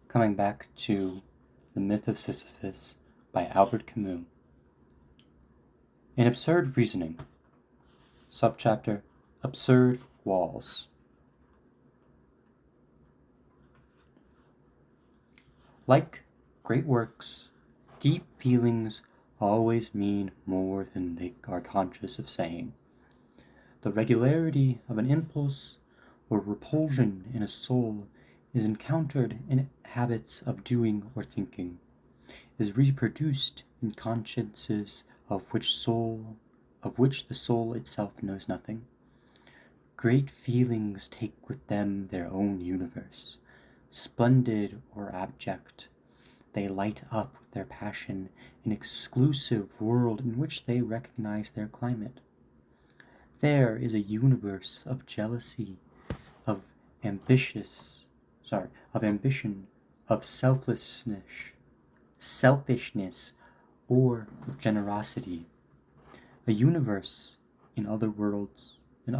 Coming back to The Myth of Sisyphus by Albert Camus. In Absurd Reasoning, subchapter Absurd Walls. Like great works, deep feelings always mean more than they are conscious of saying. The regularity of an impulse or repulsion in a soul is encountered in habits of doing or thinking, is reproduced in consciences of which the soul itself knows nothing. Great feelings take with them their own universe, splendid or abject. They light up with their passion an exclusive world in which they recognize their climate. There is a universe of jealousy, of ambition, of selfishness, or of generosity. A universe, in other words, a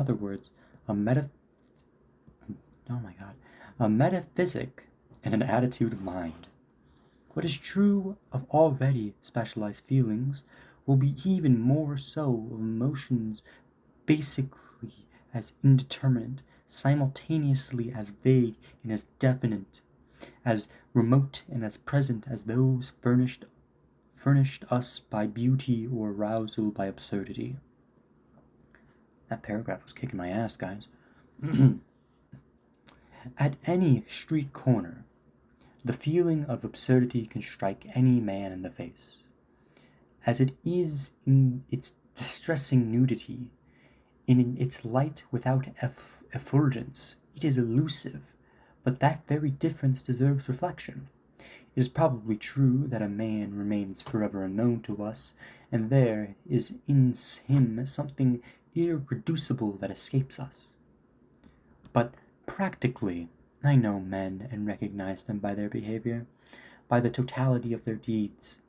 metaphysic and an attitude of mind. What is true of already specialized feelings will be even more so of emotions basically as indeterminate, simultaneously as vague and as definite, as remote and as present as those furnished us by beauty or arousal by absurdity. That paragraph was kicking my ass, guys. At any street corner, the feeling of absurdity can strike any man in the face. As it is in its distressing nudity, in its light without effulgence, it is elusive, but that very difference deserves reflection. It is probably true that a man remains forever unknown to us, and there is in him something irreducible that escapes us. But practically, I know men and recognize them by their behavior, by the totality of their deeds,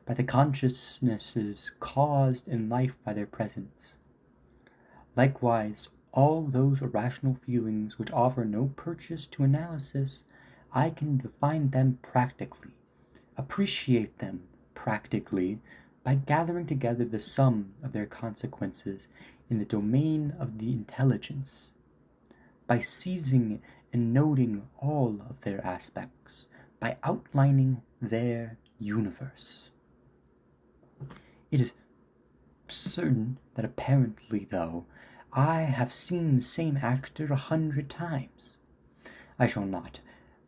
by the consciousnesses caused in life by their presence. Likewise, all those irrational feelings which offer no purchase to analysis, I can define them practically, appreciate them practically, by gathering together the sum of their consequences in the domain of the intelligence, by seizing and noting all of their aspects, by outlining their universe. It is certain that apparently, though, I have seen the same actor 100 times, I shall not,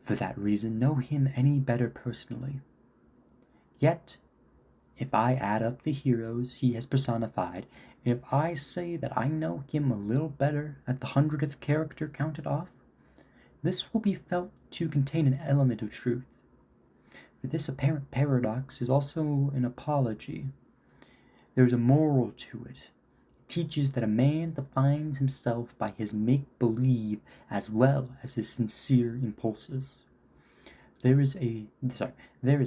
for that reason, know him any better personally. Yet, if I add up the heroes he has personified, and if I say that I know him a little better at the 100th character counted off, this will be felt to contain an element of truth. For this apparent paradox is also an apology. There is a moral to it. It teaches that a man defines himself by his make-believe as well as his sincere impulses. There is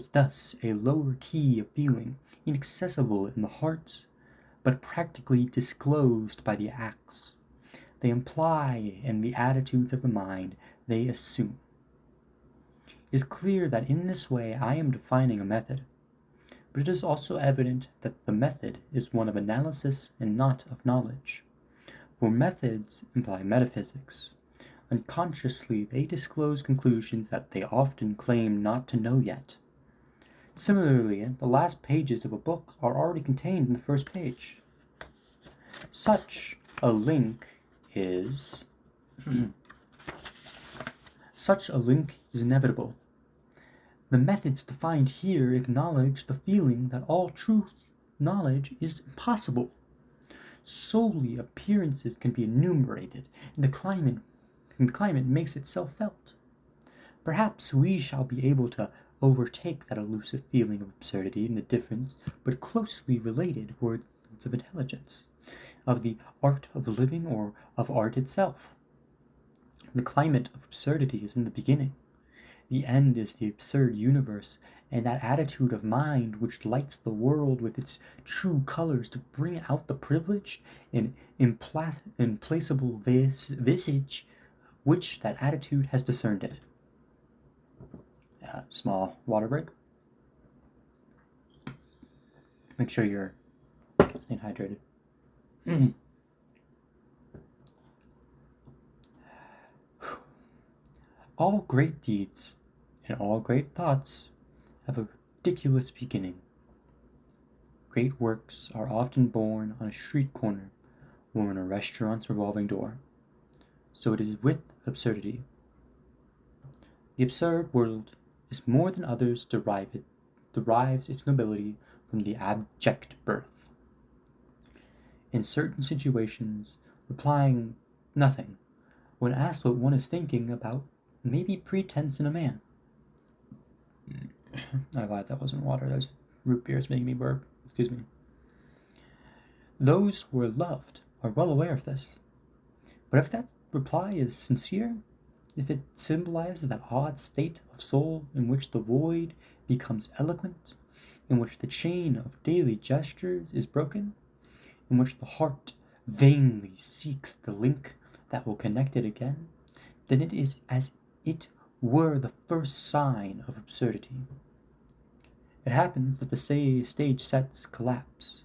thus a lower key of feeling, inaccessible in the heart, but practically disclosed by the acts they imply and the attitudes of the mind they assume. It is clear that in this way I am defining a method, but it is also evident that the method is one of analysis and not of knowledge. For methods imply metaphysics. Unconsciously, they disclose conclusions that they often claim not to know yet. Similarly, the last pages of a book are already contained in the first page. Such a link is inevitable. The methods defined here acknowledge the feeling that all true knowledge is impossible. Solely appearances can be enumerated, and the climate makes itself felt. Perhaps we shall be able to overtake that elusive feeling of absurdity in the different but closely related words of intelligence, of the art of living or of art itself. The climate of absurdity is in the beginning. The end is the absurd universe, and that attitude of mind which lights the world with its true colors to bring out the privileged and implacable visage which that attitude has discerned it. Small water break. Make sure you're staying hydrated. All great deeds and all great thoughts have a ridiculous beginning. Great works are often born on a street corner or in a restaurant's revolving door. So it is with absurdity. The absurd world is more than others derives its nobility from the abject birth. In certain situations, replying nothing when asked what one is thinking about may be pretense in a man. I'm glad that wasn't water. That was root beer. It's making me burp. Excuse me. Those who are loved are well aware of this. But if that reply is sincere, if it symbolizes that odd state of soul in which the void becomes eloquent, in which the chain of daily gestures is broken, in which the heart vainly seeks the link that will connect it again, then it is as it were the first sign of absurdity. It happens that the stage sets collapse.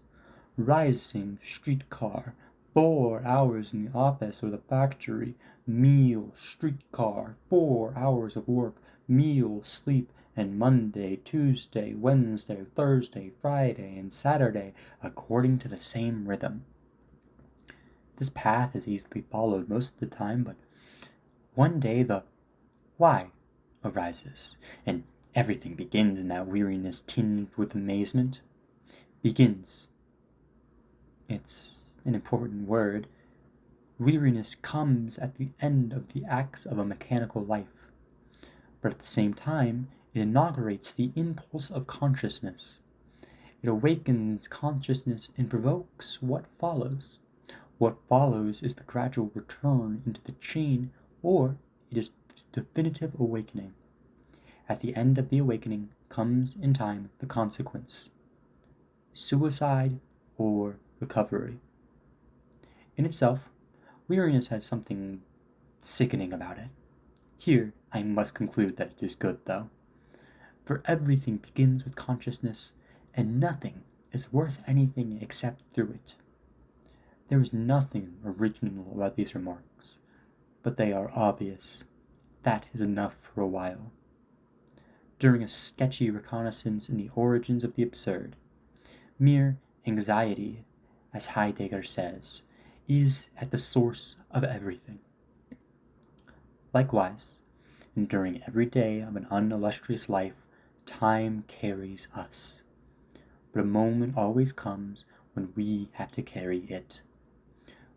Rising streetcar, 4 hours in the office or the factory, meal, streetcar, 4 hours of work, meal, sleep, and Monday, Tuesday, Wednesday, Thursday, Friday, and Saturday according to the same rhythm. This path is easily followed most of the time, but one day the why arises, and everything begins in that weariness tinged with amazement. Begins. It's an important word. Weariness comes at the end of the acts of a mechanical life, but at the same time, it inaugurates the impulse of consciousness. It awakens consciousness and provokes what follows. What follows is the gradual return into the chain, or it is the definitive awakening. At the end of the awakening comes in time the consequence: suicide or recovery. In itself, weariness has something sickening about it. Here I must conclude that it is good, though. For everything begins with consciousness, and nothing is worth anything except through it. There is nothing original about these remarks, but they are obvious. That is enough for a while. During a sketchy reconnaissance in the origins of the absurd, mere anxiety, as Heidegger says, is at the source of everything. Likewise, and during every day of an unillustrious life, time carries us. But a moment always comes when we have to carry it.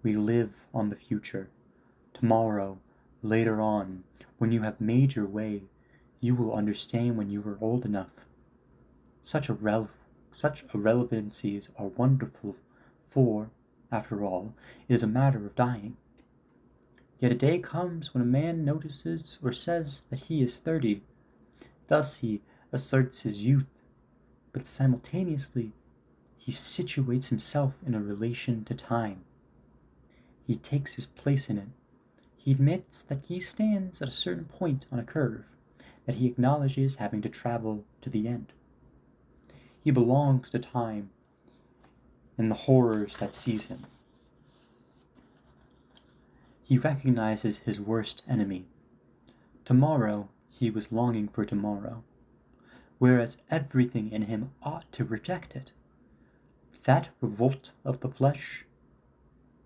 We live on the future. Tomorrow, later on, when you have made your way, you will understand when you are old enough. Such irrelevancies are wonderful, for, after all, it is a matter of dying. Yet a day comes when a man notices or says that he is 30. Thus he asserts his youth, but simultaneously he situates himself in a relation to time. He takes his place in it. He admits that he stands at a certain point on a curve, that he acknowledges having to travel to the end. He belongs to time and the horrors that seize him. He recognizes his worst enemy. Tomorrow he was longing for tomorrow, whereas everything in him ought to reject it. That revolt of the flesh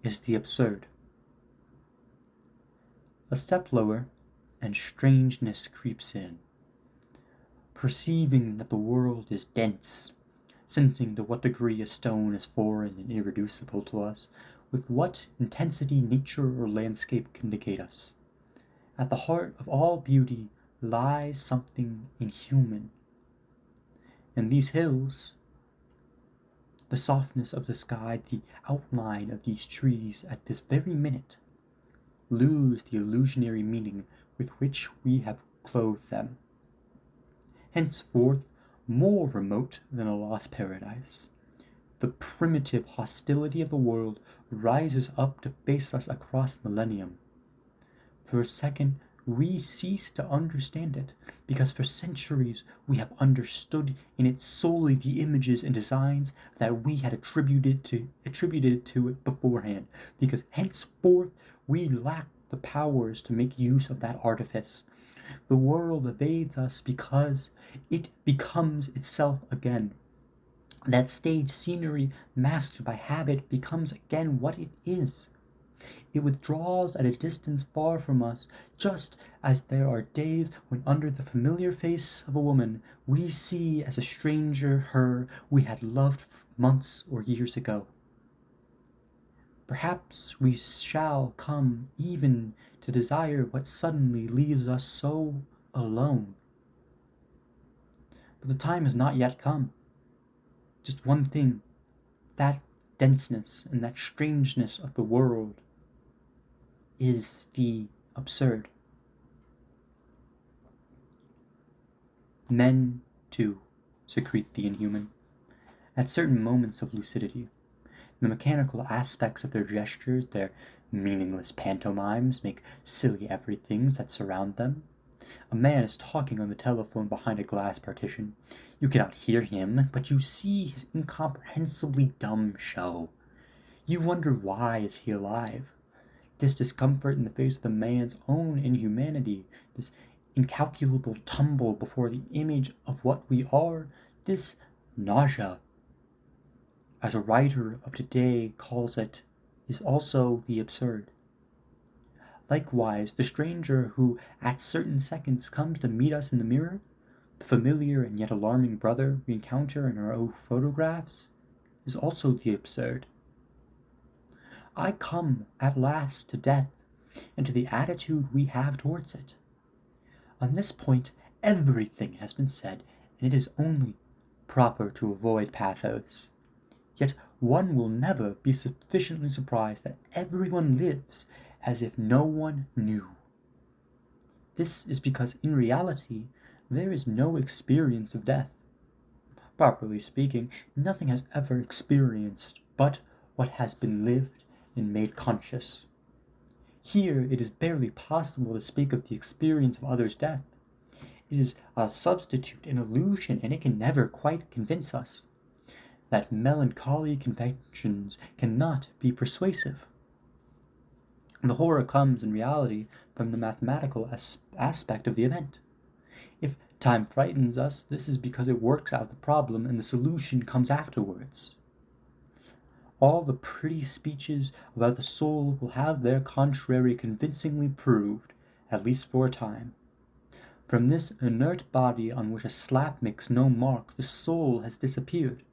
is the absurd. A step lower, and strangeness creeps in. Perceiving that the world is dense, sensing to what degree a stone is foreign and irreducible to us, with what intensity nature or landscape can negate us. At the heart of all beauty lies something inhuman. In these hills, the softness of the sky, the outline of these trees at this very minute, lose the illusionary meaning with which we have clothed them. Henceforth, more remote than a lost paradise, the primitive hostility of the world rises up to face us across millennium. for a second we cease to understand it, because for centuries we have understood in it solely the images and designs that we had attributed to it beforehand, because henceforth we lack the powers to make use of that artifice. The world evades us because it becomes itself again. That stage scenery, masked by habit, becomes again what it is. It withdraws at a distance far from us, just as there are days when under the familiar face of a woman we see as a stranger her we had loved months or years ago. Perhaps we shall come even to desire what suddenly leaves us so alone. But the time has not yet come. Just one thing, that denseness and that strangeness of the world is the absurd. Men, too, secrete the inhuman. At certain moments of lucidity, the mechanical aspects of their gestures, their meaningless pantomimes, make silly everythings that surround them. A man is talking on the telephone behind a glass partition. You cannot hear him, but you see his incomprehensibly dumb show. You wonder, why is he alive? This discomfort in the face of the man's own inhumanity, this incalculable tumble before the image of what we are, this nausea, as a writer of today calls it, is also the absurd. Likewise, the stranger who at certain seconds comes to meet us in the mirror, the familiar and yet alarming brother we encounter in our own photographs, is also the absurd. I come at last to death and to the attitude we have towards it. On this point everything has been said, and it is only proper to avoid pathos. Yet one will never be sufficiently surprised that everyone lives as if no one knew. This is because in reality there is no experience of death. Properly speaking, nothing has ever experienced but what has been lived and made conscious. Here it is barely possible to speak of the experience of others' death. It is a substitute, an illusion, and it can never quite convince us. That melancholy conventions cannot be persuasive. The horror comes in reality from the mathematical aspect of the event. If time frightens us, this is because it works out the problem and the solution comes afterwards. All the pretty speeches about the soul will have their contrary convincingly proved, at least for a time. From this inert body on which a slap makes no mark, the soul has disappeared.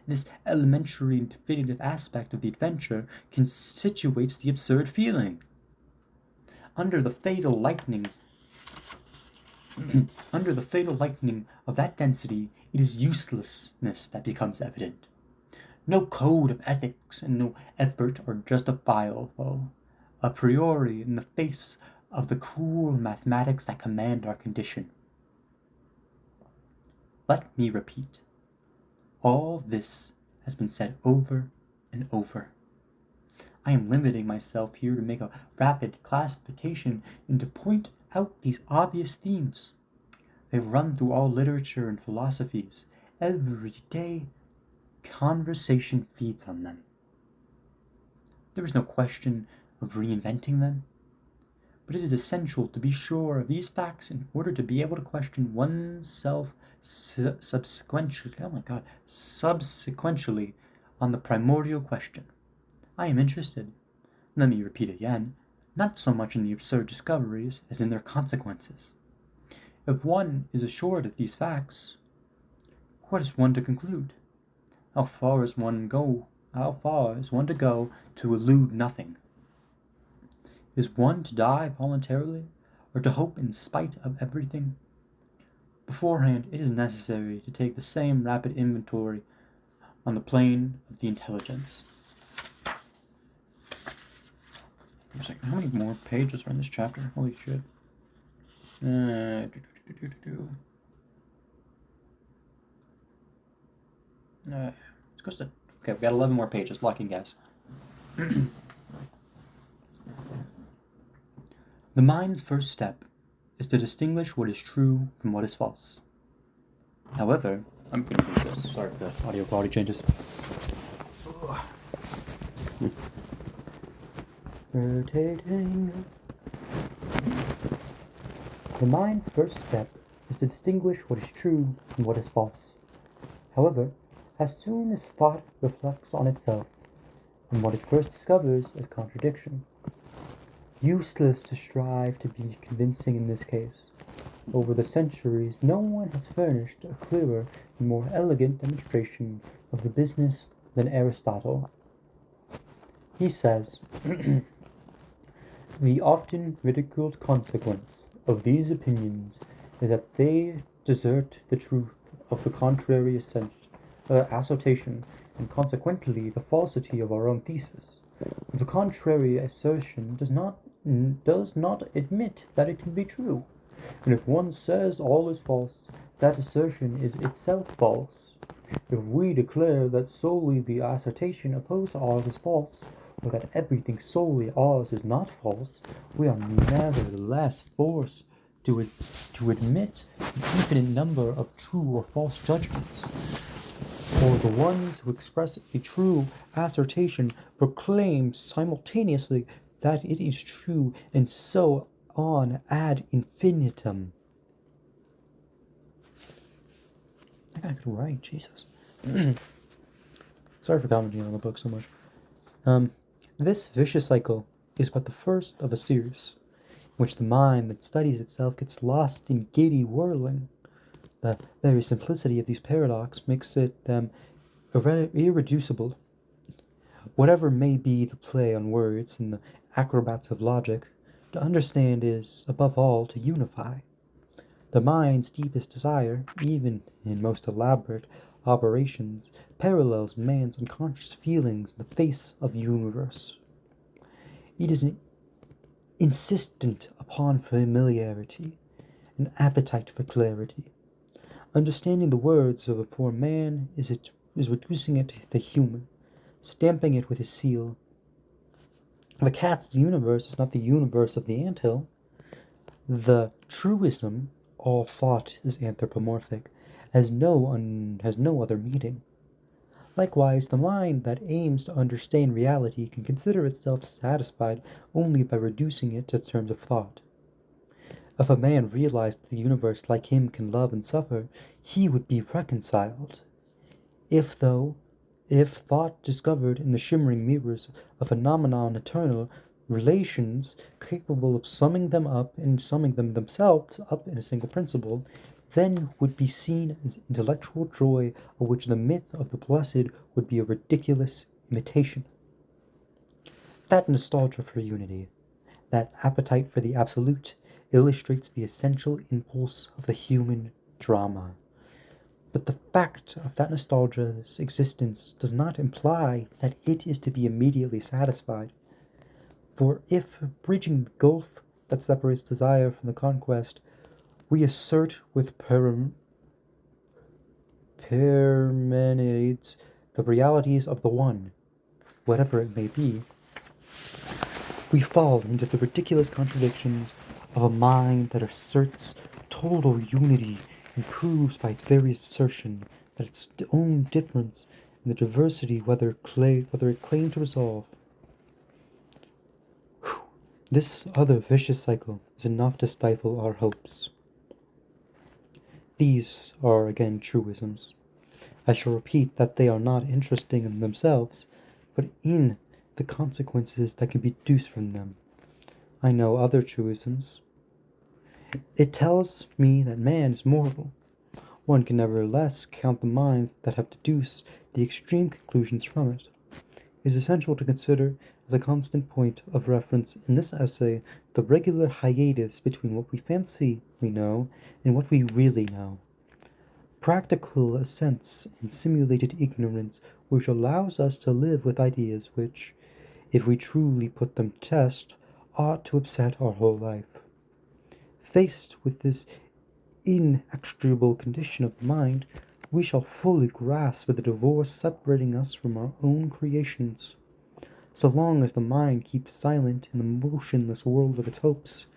This elementary and definitive aspect of the adventure constitutes the absurd feeling. Under the fatal lightning of that density, it is uselessness that becomes evident. No code of ethics and no effort are justifiable a priori in the face of the cruel mathematics that command our condition. Let me repeat. All this has been said over and over. I am limiting myself here to make a rapid classification and to point out these obvious themes. They run through all literature and philosophies. Every day, conversation feeds on them. There is no question of reinventing them, but it is essential to be sure of these facts in order to be able to question oneself subsequently on the primordial question. I am interested, let me repeat again, not so much in the absurd discoveries as in their consequences. If one is assured of these facts, what is one to conclude? How far is one to go to elude nothing? Is one to die voluntarily, or to hope in spite of everything? Beforehand, it is necessary to take the same rapid inventory on the plane of the intelligence. I was like, how many more pages are in this chapter? Holy shit. Let's go to... Okay, we've got 11 more pages. Lucky guess. The mind's first step is to distinguish what is true from what is false. However, I'm going to move this. Sorry for the audio quality changes. Rotating. The mind's first step is to distinguish what is true from what is false. However, as soon as thought reflects on itself, and what it first discovers is contradiction. Useless to strive to be convincing in this case. Over the centuries, no one has furnished a clearer and more elegant demonstration of the business than Aristotle. He says, the often ridiculed consequence of these opinions is that they desert the truth of the contrary assertion, and consequently the falsity of our own thesis. The contrary assertion does not admit that it can be true, and if one says all is false, that assertion is itself false. If we declare that solely the assertion opposed to ours is false, or that everything solely ours is not false, we are nevertheless forced to admit an infinite number of true or false judgments. For the ones who express a true assertion proclaim simultaneously that it is true, and so on ad infinitum. I gotta get it right, Jesus. Sorry for commenting on the book so much. This vicious cycle is but the first of a series, in which the mind that studies itself gets lost in giddy whirling. The very simplicity of these paradoxes makes it irreducible. Whatever may be the play on words and the acrobats of logic, to understand is, above all, to unify. The mind's deepest desire, even in most elaborate operations, parallels man's unconscious feelings in the face of the universe. It is insistent upon familiarity, an appetite for clarity. Understanding the words of a poor man is reducing it to the human, stamping it with his seal. The cat's universe is not the universe of the anthill. The truism, all thought is anthropomorphic, has no other meaning. Likewise, the mind that aims to understand reality can consider itself satisfied only by reducing it to terms of thought. If a man realized that the universe like him can love and suffer, he would be reconciled. If thought discovered in the shimmering mirrors of phenomenon eternal relations capable of summing them up and summing them themselves up in a single principle, then would be seen as intellectual joy, of which the myth of the blessed would be a ridiculous imitation. That nostalgia for unity, that appetite for the absolute, illustrates the essential impulse of the human drama. But the fact of that nostalgia's existence does not imply that it is to be immediately satisfied. For if, bridging the gulf that separates desire from the conquest, we assert with Parmenides the realities of the one, whatever it may be, we fall into the ridiculous contradictions of a mind that asserts total unity and proves by its very assertion that its own difference in the diversity whether it claimed to resolve. This other vicious cycle is enough to stifle our hopes. These are again truisms. I shall repeat that they are not interesting in themselves, but in the consequences that can be deduced from them. I know other truisms. It tells me that man is mortal. One can nevertheless count the minds that have deduced the extreme conclusions from it. It is essential to consider as a constant point of reference in this essay the regular hiatus between what we fancy we know and what we really know. Practical assents and simulated ignorance which allows us to live with ideas which, if we truly put them to test, ought to upset our whole life. Faced with this inextricable condition of the mind, we shall fully grasp the divorce separating us from our own creations. So long as the mind keeps silent in the motionless world of its hopes,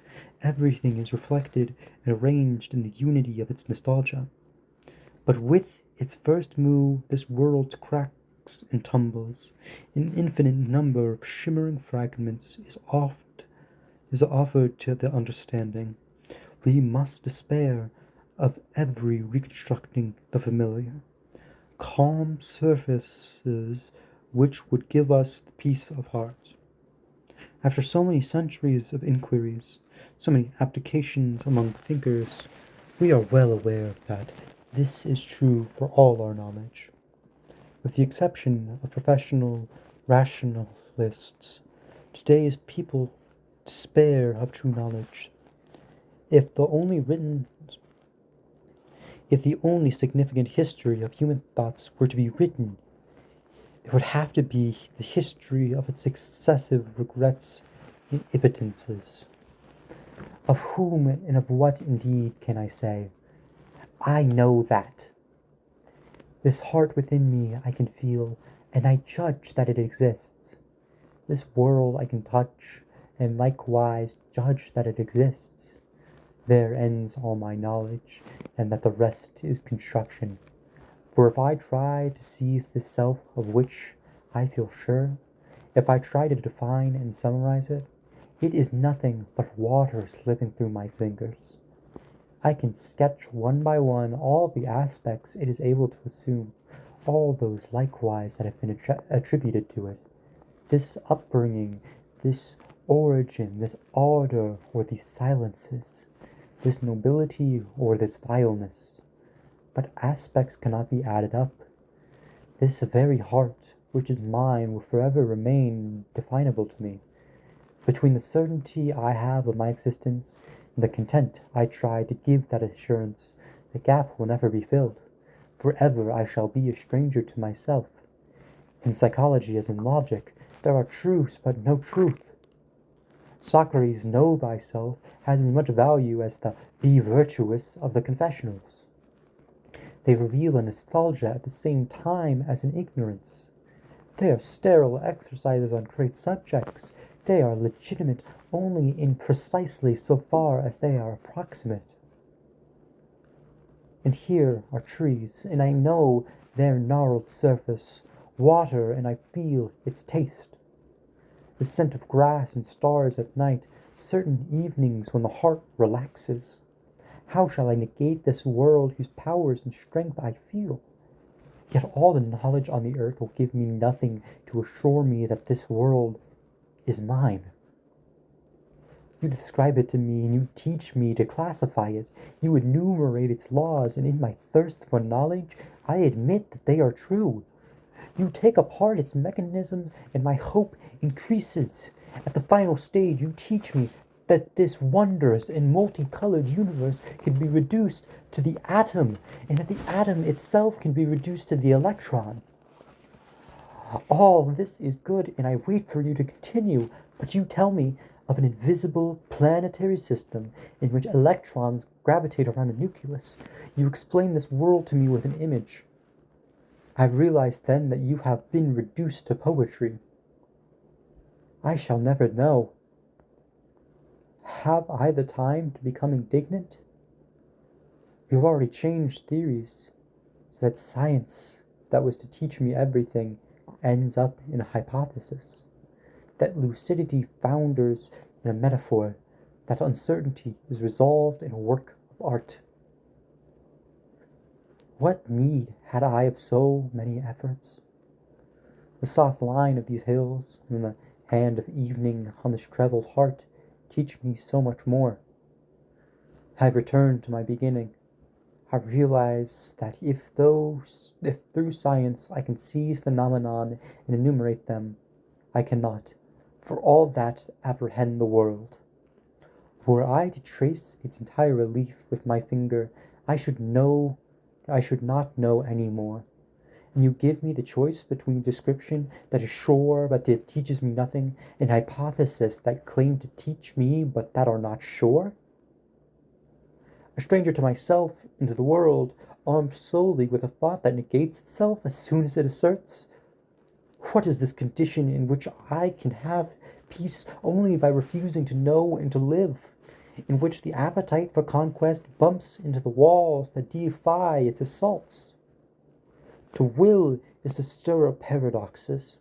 everything is reflected and arranged in the unity of its nostalgia. But with its first move, this world cracks and tumbles. An infinite number of shimmering fragments is offered to the understanding. We must despair of every reconstructing the familiar. Calm surfaces which would give us the peace of heart. After so many centuries of inquiries, so many applications among thinkers, we are well aware that this is true for all our knowledge. With the exception of professional rationalists, today's people despair of true knowledge. If the only written if the only significant history of human thoughts were to be written, it would have to be the history of its successive regrets and impotences. Of whom and of what indeed can I say? I know that. This heart within me I can feel, and I judge that it exists. This world I can touch, and likewise judge that it exists. There ends all my knowledge, and that the rest is construction. For if I try to seize this self of which I feel sure, if I try to define and summarize it, it is nothing but water slipping through my fingers. I can sketch one by one all the aspects it is able to assume, all those likewise that have been attributed to it. This upbringing, this origin, this ardor, or these silences, this nobility or this vileness. But aspects cannot be added up. This very heart, which is mine, will forever remain definable to me. Between the certainty I have of my existence and the content I try to give that assurance, the gap will never be filled. Forever I shall be a stranger to myself. In psychology as in logic, there are truths but no truth. Socrates' know thyself has as much value as the be virtuous of the confessionals. They reveal a nostalgia at the same time as an ignorance. They are sterile exercises on great subjects. They are legitimate only in precisely so far as they are approximate. And here are trees, and I know their gnarled surface, water, and I feel its taste. The scent of grass and stars at night, certain evenings when the heart relaxes. How shall I negate this world whose powers and strength I feel? Yet all the knowledge on the earth will give me nothing to assure me that this world is mine. You describe it to me, and you teach me to classify it. You enumerate its laws, and in my thirst for knowledge, I admit that they are true. You take apart its mechanisms, and my hope increases. At the final stage, you teach me that this wondrous and multicolored universe can be reduced to the atom, and that the atom itself can be reduced to the electron. All this is good, and I wait for you to continue, but you tell me of an invisible planetary system in which electrons gravitate around a nucleus. You explain this world to me with an image. I realize then that you have been reduced to poetry. I shall never know. Have I the time to become indignant? You have already changed theories, so that science that was to teach me everything ends up in a hypothesis, that lucidity founders in a metaphor, that uncertainty is resolved in a work of art. What need had I of so many efforts? The soft line of these hills and the hand of evening on this troubled heart teach me so much more. I have returned to my beginning. I realize that if through science I can seize phenomenon and enumerate them, I cannot, for all that, apprehend the world. Were I to trace its entire relief with my finger, I should not know any more. And you give me the choice between description that is sure but that teaches me nothing, and hypothesis that claim to teach me but that are not sure? A stranger to myself and to the world, armed solely with a thought that negates itself as soon as it asserts? What is this condition in which I can have peace only by refusing to know and to live? in which the appetite for conquest bumps into the walls that defy its assaults. To will is to stir up paradoxes.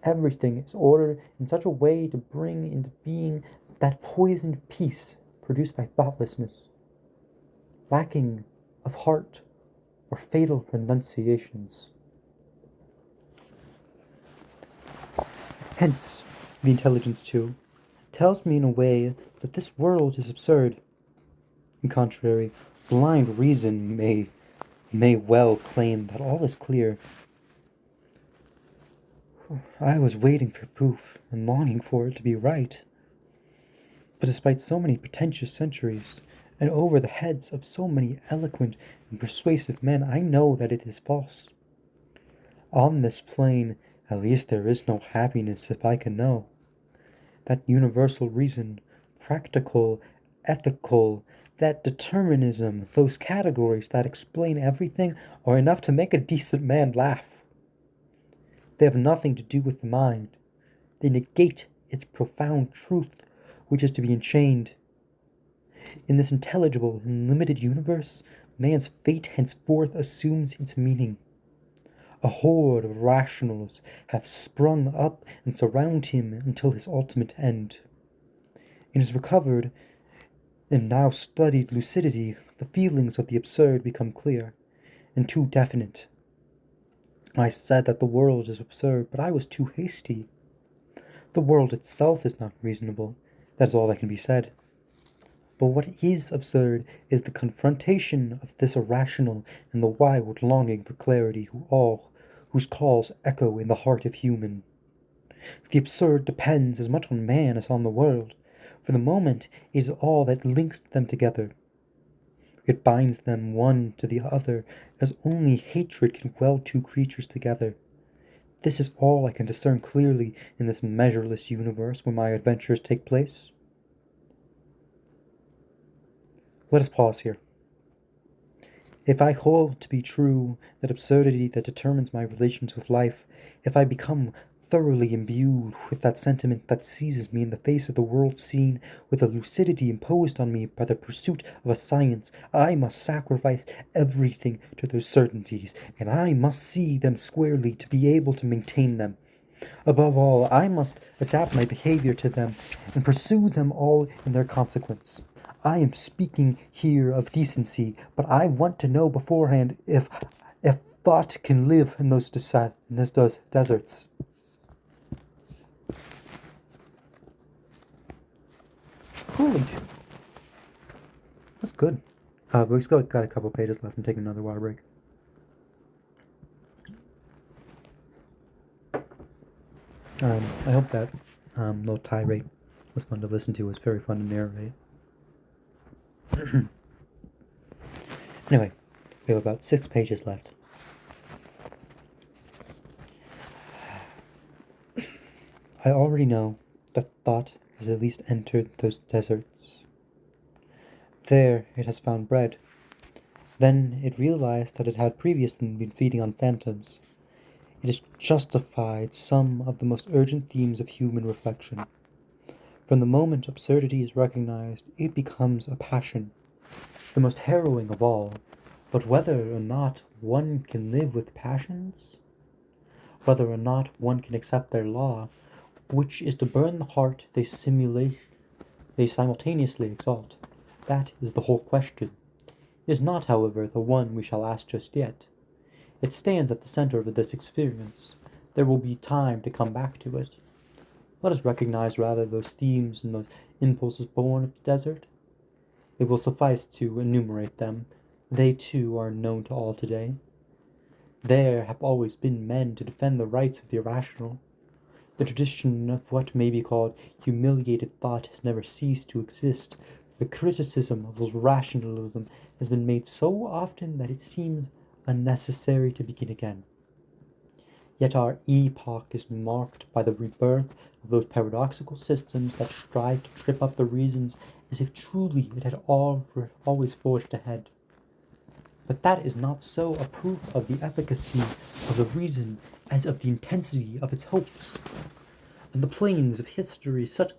Everything is ordered in such a way to bring into being that poisoned peace produced by thoughtlessness, lacking of heart or fatal renunciations. Hence, the intelligence, too, tells me in a way that this world is absurd. In contrary, blind reason may well claim that all is clear. I was waiting for proof and longing for it to be right. But despite so many pretentious centuries, and over the heads of so many eloquent and persuasive men, I know that it is false. On this plane, at least there is no happiness if I can know. That universal reason, practical, ethical, that determinism, those categories that explain everything are enough to make a decent man laugh. They have nothing to do with the mind. They negate its profound truth, which is to be enchained. In this intelligible and limited universe, man's fate henceforth assumes its meaning. A horde of rationals have sprung up and surround him until his ultimate end. In his recovered and now studied lucidity, the feelings of the absurd become clear and too definite. I said that the world is absurd, but I was too hasty. The world itself is not reasonable. That is all that can be said. But what is absurd is the confrontation of this irrational and the wild longing for clarity whose calls echo in the heart of human. The absurd depends as much on man as on the world. For the moment it is all that links them together. It binds them one to the other as only hatred can weld two creatures together. This is all I can discern clearly in this measureless universe where my adventures take place. Let us pause here. If I hold to be true that absurdity that determines my relations with life, if I become thoroughly imbued with that sentiment that seizes me in the face of the world scene with a lucidity imposed on me by the pursuit of a science, I must sacrifice everything to those certainties, and I must see them squarely to be able to maintain them. Above all, I must adapt my behavior to them and pursue them all in their consequence. I am speaking here of decency, but I want to know beforehand if thought can live in those deserts. Holy, that's good. We've still got a couple pages left. I'm taking another water break. I hope that little tirade was fun to listen to. It was very fun to narrate. Anyway, we have about 6 pages left. I already know that thought has at least entered those deserts. There it has found bread. Then it realized that it had previously been feeding on phantoms. It has justified some of the most urgent themes of human reflection. From the moment absurdity is recognized, it becomes a passion, the most harrowing of all. But whether or not one can live with passions, whether or not one can accept their law, which is to burn the heart they simultaneously exalt, that is the whole question. It is not, however, the one we shall ask just yet. It stands at the center of this experience. There will be time to come back to it. Let us recognize rather those themes and those impulses born of the desert. It will suffice to enumerate them. They, too, are known to all today. There have always been men to defend the rights of the irrational. The tradition of what may be called humiliated thought has never ceased to exist. The criticism of rationalism has been made so often that it seems unnecessary to begin again. Yet our epoch is marked by the rebirth of those paradoxical systems that strive to trip up the reasons as if truly it had always forged ahead. But that is not so a proof of the efficacy of the reason as of the intensity of its hopes. On the plains of history such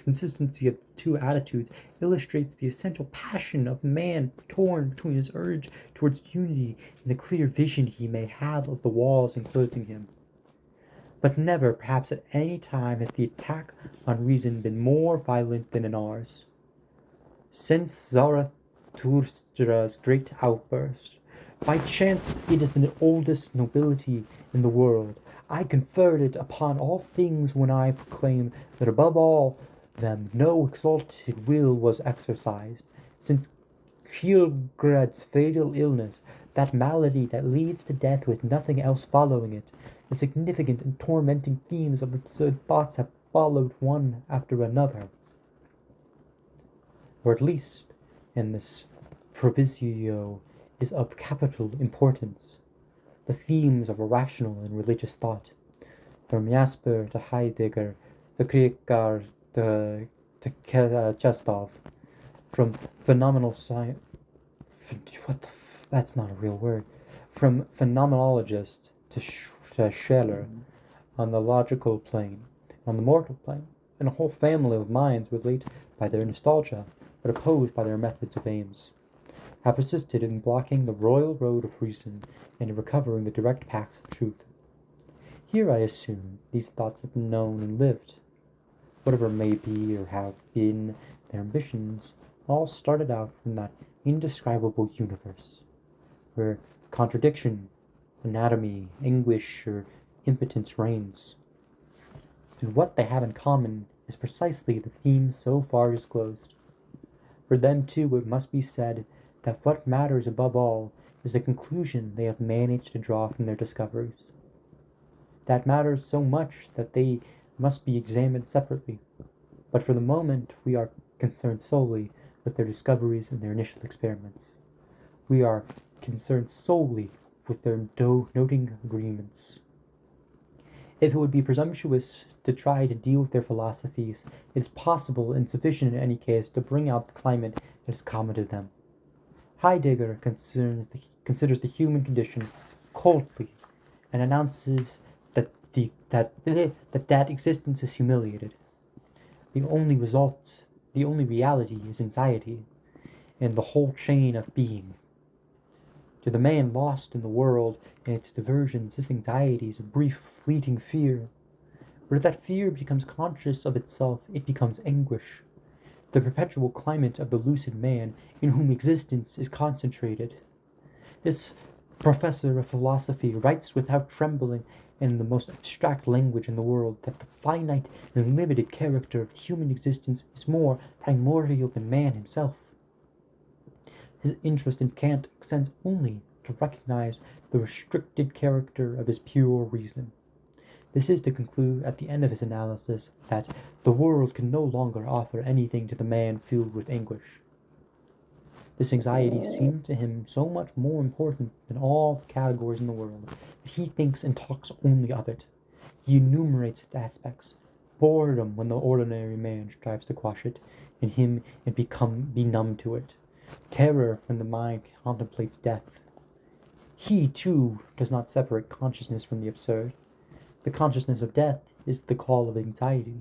consistency of the two attitudes illustrates the essential passion of man torn between his urge towards unity and the clear vision he may have of the walls enclosing him. But never, perhaps at any time, has the attack on reason been more violent than in ours. Since Zarathustra's great outburst, by chance it is the oldest nobility in the world. I conferred it upon all things when I proclaimed that above all them no exalted will was exercised. Since Kierkegaard's fatal illness, that malady that leads to death with nothing else following it, the significant and tormenting themes of absurd thoughts have followed one after another. Or at least, in this proviso is of capital importance. The themes of rational and religious thought, from Jasper to Heidegger, to Kierkegaard to Chestov, from phenomenal science, that's not a real word, from phenomenologist to Scheller, on the logical plane, on the mortal plane, and a whole family of minds relate by their nostalgia, but opposed by their methods of aims, have persisted in blocking the royal road of reason and in recovering the direct paths of truth. Here, I assume, these thoughts have been known and lived. Whatever may be or have been their ambitions, all started out from that indescribable universe, where contradiction, anatomy, anguish, or impotence reigns. And what they have in common is precisely the theme so far disclosed. For them, too, it must be said that what matters above all is the conclusion they have managed to draw from their discoveries. That matters so much that they must be examined separately. But for the moment, we are concerned solely with their discoveries and their initial experiments. We are concerned solely with their noting agreements. If it would be presumptuous to try to deal with their philosophies, it is possible and sufficient in any case to bring out the climate that is common to them. Heidegger considers the human condition coldly, and announces that existence is humiliated. The only result, the only reality is anxiety, and the whole chain of being. To the man lost in the world and its diversions, this anxiety is a brief, fleeting fear. But if that fear becomes conscious of itself, it becomes anguish, the perpetual climate of the lucid man in whom existence is concentrated. This professor of philosophy writes without trembling in the most abstract language in the world that the finite and limited character of human existence is more primordial than man himself. His interest in Kant extends only to recognize the restricted character of his pure reason. This is to conclude at the end of his analysis that the world can no longer offer anything to the man filled with anguish. This anxiety seems to him so much more important than all the categories in the world that he thinks and talks only of it. He enumerates its aspects: boredom when the ordinary man strives to quash it in him and be numb to it; terror when the mind contemplates death. He, too, does not separate consciousness from the absurd. The consciousness of death is the call of anxiety,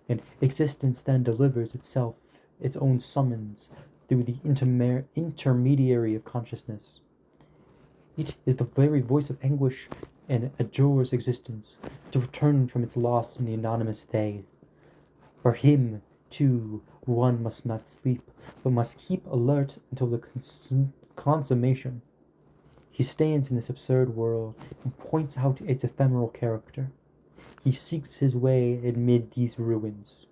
and existence then delivers itself, its own summons, through the intermediary of consciousness. It is the very voice of anguish and adjures existence to return from its loss in the anonymous they. For him, too, one must not sleep, but must keep alert until the consummation. He stands in this absurd world and points out its ephemeral character. He seeks his way amid these ruins.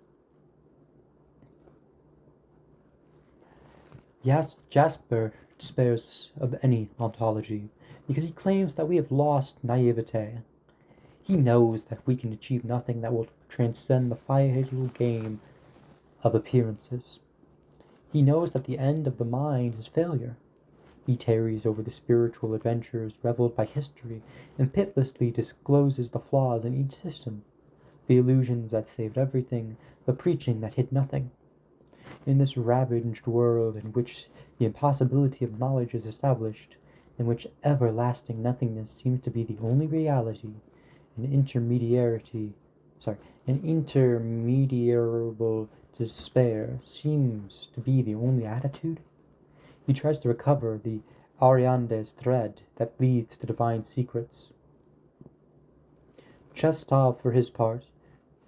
Jasper despairs of any ontology because he claims that we have lost naivete. He knows that we can achieve nothing that will transcend the fatal game of appearances. He knows that the end of the mind is failure. He tarries over the spiritual adventures reveled by history and pitilessly discloses the flaws in each system, the illusions that saved everything, the preaching that hid nothing. In this ravaged world in which the impossibility of knowledge is established, in which everlasting nothingness seems to be the only reality, an intermediarable despair seems to be the only attitude? He tries to recover the Ariande's thread that leads to divine secrets. Chestov, for his part,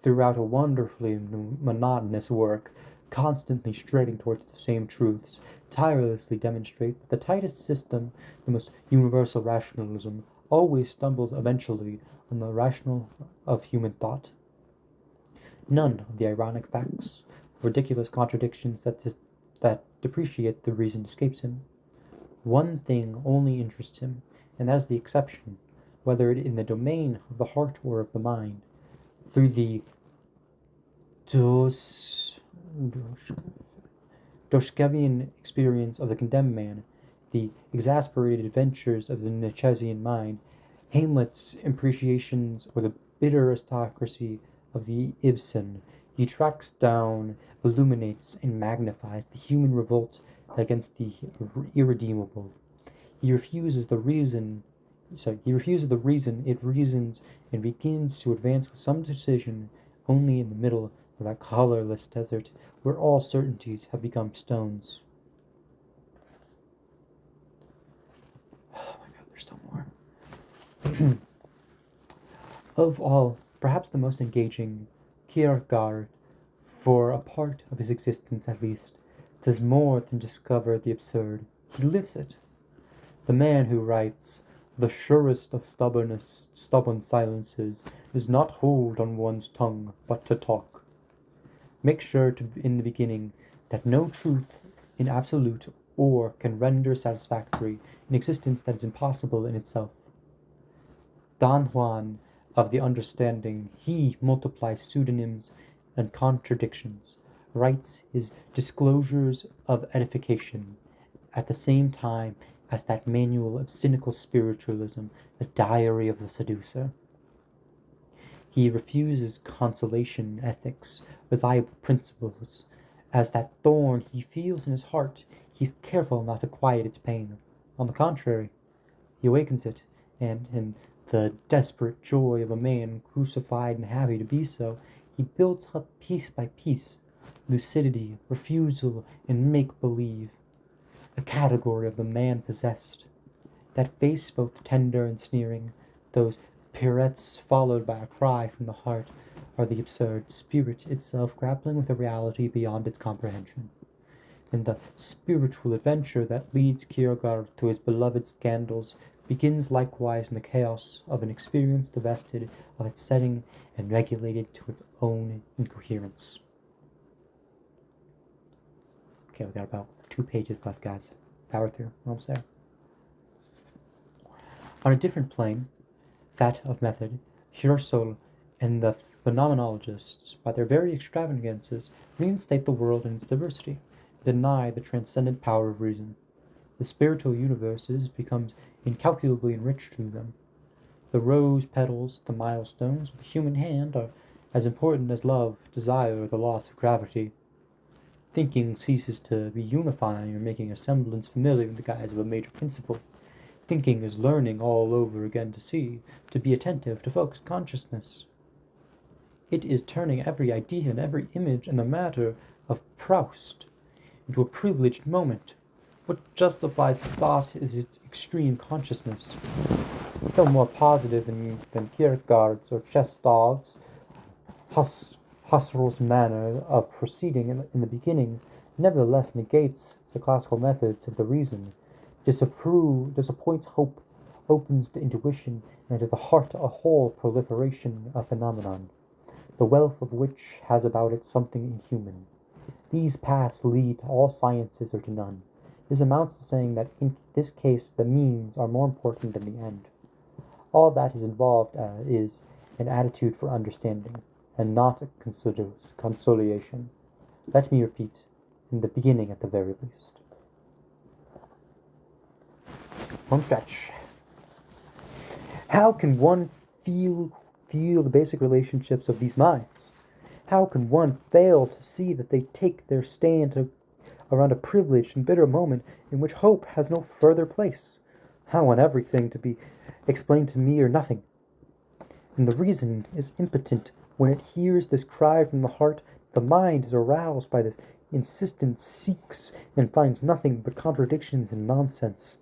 throughout a wonderfully monotonous work, constantly striding towards the same truths, tirelessly demonstrates that the tightest system, the most universal rationalism, always stumbles eventually on the rational of human thought. None of the ironic facts, ridiculous contradictions that depreciate the reason escapes him. One thing only interests him, and that is the exception, whether it in the domain of the heart or of the mind. Through the Dostoevskian experience of the condemned man, the exasperated adventures of the Nietzschean mind, Hamlet's imprecations, or the bitter aristocracy of the Ibsen, he tracks down, illuminates, and magnifies the human revolt against the irredeemable. He refuses the reason it reasons and begins to advance with some decision only in the middle of that colorless desert where all certainties have become stones. Oh my god, there's still more. Of all, perhaps the most engaging, Kierkegaard, for a part of his existence at least, does more than discover the absurd. He lives it. The man who writes, "The surest of stubborn silences is not hold on one's tongue, but to talk." Make sure in the beginning that no truth in absolute or can render satisfactory an existence that is impossible in itself. Don Juan of the understanding, he multiplies pseudonyms and contradictions, writes his disclosures of edification, at the same time as that manual of cynical spiritualism, the diary of the seducer. He refuses consolation ethics, reliable principles. As that thorn he feels in his heart, he's careful not to quiet its pain. On the contrary, he awakens it, and in the desperate joy of a man crucified and happy to be so, he builds up piece by piece lucidity, refusal, and make-believe, a category of the man possessed. That face both tender and sneering, those pirouettes followed by a cry from the heart, are the absurd spirit itself grappling with a reality beyond its comprehension. And the spiritual adventure that leads Kierkegaard to his beloved scandals begins likewise in the chaos of an experience divested of its setting and regulated to its own incoherence. Okay, we got about 2 pages left, guys. Power through. We're almost there. On a different plane, that of method, Husserl and the phenomenologists, by their very extravagances, reinstate the world in its diversity, deny the transcendent power of reason. The spiritual universes becomes incalculably enriched through them. The rose petals, the milestones of the human hand are as important as love, desire, or the loss of gravity. Thinking ceases to be unifying or making a semblance familiar in the guise of a major principle. Thinking is learning all over again to see, to be attentive, to focus consciousness. It is turning every idea and every image in the matter of Proust into a privileged moment. What justifies thought is its extreme consciousness. Though more positive than Kierkegaard's or Chestov's, Husserl's manner of proceeding in the beginning nevertheless negates the classical methods of the reason, disappoints hope, opens to intuition, and to the heart a whole proliferation of phenomenon, the wealth of which has about it something inhuman. These paths lead to all sciences or to none. This amounts to saying that in this case the means are more important than the end. All that is involved is an attitude for understanding, and not a consolation. Let me repeat, in the beginning at the very least. Home stretch. How can one feel the basic relationships of these minds? How can one fail to see that they take their stand around a privileged and bitter moment in which hope has no further place? How want everything to be explained to me or nothing? And the reason is impotent when it hears this cry from the heart The mind is aroused by this insistence, seeks, and finds nothing but contradictions and nonsense.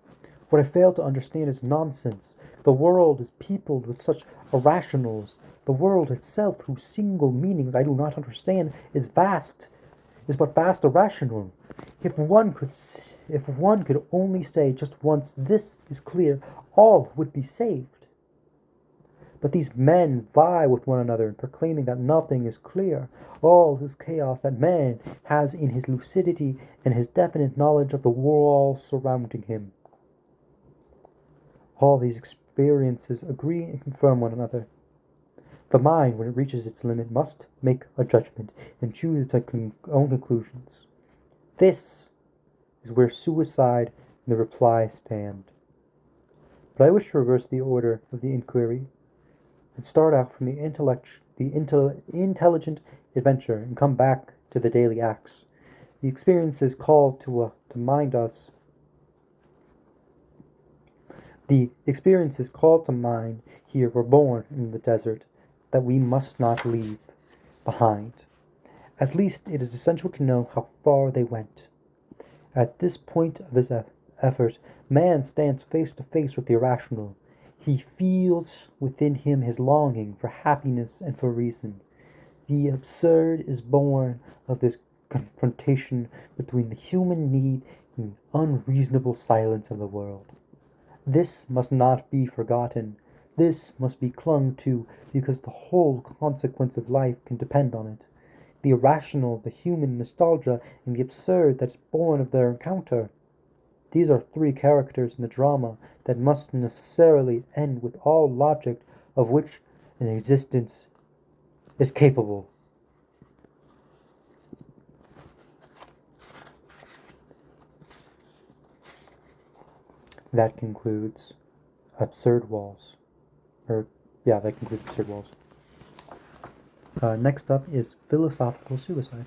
What I fail to understand is nonsense. The world is peopled with such irrationals. The world itself, whose single meanings I do not understand, is but vast irrational. If one could only say just once, "This is clear," all would be saved. But these men vie with one another in proclaiming that nothing is clear. All is chaos that man has in his lucidity and his definite knowledge of the world surrounding him. All these experiences agree and confirm one another. The mind, when it reaches its limit, must make a judgment and choose its own conclusions. This is where suicide and the reply stand. But I wish to reverse the order of the inquiry and start out from the intelligent adventure and come back to the daily acts. The experiences called to mind us. The experiences called to mind here were born in the desert that we must not leave behind. At least it is essential to know how far they went. At this point of his effort, man stands face to face with the irrational. He feels within him his longing for happiness and for reason. The absurd is born of this confrontation between the human need and the unreasonable silence of the world. This must not be forgotten. This must be clung to because the whole consequence of life can depend on it. The irrational, the human nostalgia, and the absurd that is born of their encounter. These are three characters in the drama that must necessarily end with all logic of which an existence is capable. That concludes Absurd Walls. That concludes Absurd Walls. Next up is Philosophical Suicide.